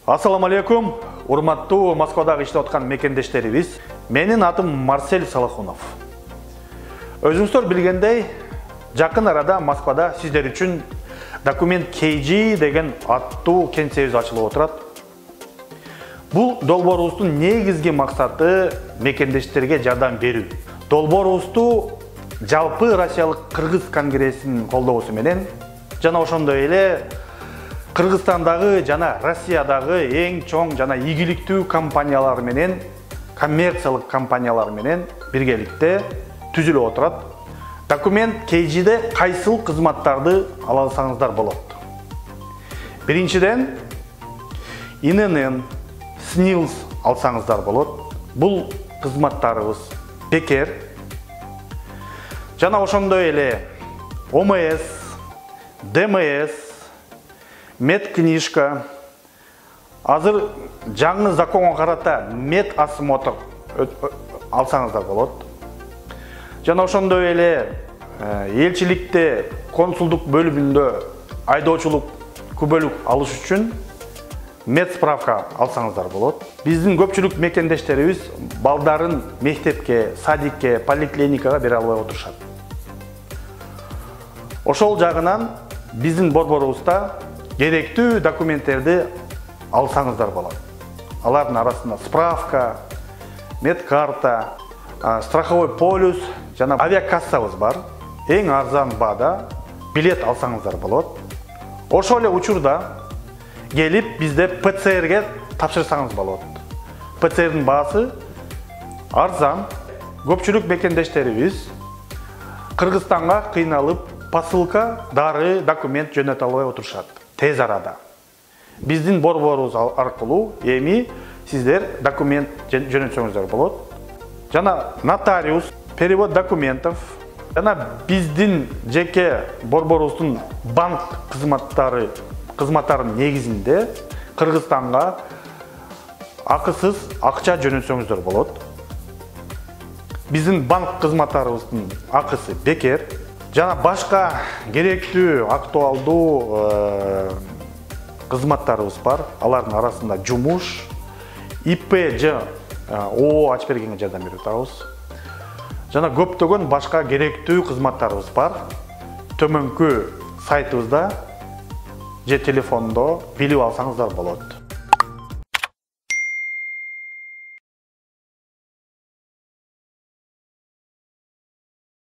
Ассаламу алейкум, урматтуу Москвадагы иштеп аткан мекендештерибиз. Менин атым Марсель Салахунов. Өзүңүздөр билгендей, жакын арада Москвада сиздер үчүн документ KG деген аттуу кеңсебиз ачылып отурат. Бул долбоорубуздун негизги максаты мекендештерге жардам берүү. Долбоорубузду жалпы Россиялык Кыргыз конгрессинин колдоосу менен жана ошондой эле Кыргызстандагы жана Россиядагы эң чоң жана ийгиликтүү компаниялар менен, коммерциялык компаниялар менен биргеликте түзүлүп отурат. Документ KG'де кайсыл кызматтарды ала алсаңыздар болот. Биринчиден, ИНН, СНИЛС алсаңыздар болот. Бул кызматтарыбыз бекер. Жана ошондой эле ОМС, ДМС, медкнижка, азыр жаңы законго карата медосмотр алсаңыздар болот. Жана ошондой эле элчиликте, консулдук бөлүмүндө айдоочулук күбөлүк алыш үчүн медсправка алсаңыздар болот. Биздин көпчүлүк мекендештерибиз балдарын мектепке, садикке, поликлиникага бере албай отурушат. Ошол жагынан биздин борборубузда керектүү документтерди алсаңыздар болот. Алардын арасында справка, медкарта, страховой полюс жана авиакассабыз бар. Эң арзан баада билет алсаңыздар болот. Ошол эле учурда келип бизде ПЦРге тапшырсаңыз болот. ПЦРдин баасы арзан. Көпчүлүк мекендештерибиз Кыргызстанга кыйналып посылка, дары, документ жөнөтө албай отурушат. Тез арада. Биздин борборубуз аркылуу эми сиздер документ жөнөтсөңүздөр болот. Жана нотариус, перевод документов, жана биздин жеке борборубуздун банк кызматтарынын негизинде Кыргызстанга акысыз акча жөнөтсөңүздөр болот. Биздин банк кызматтарыбыздын акысы бекер. Жана башка керектүү, актуалдуу кызматтарыбыз бар. Алардын арасында жумуш, ИП же ООО ачып бергенге жардам берип атабыз. Жана көптөгөн башка керектүү кызматтарыбыз бар. Төмөнкү сайтыбызда же телефондо билип алсаңыздар болот.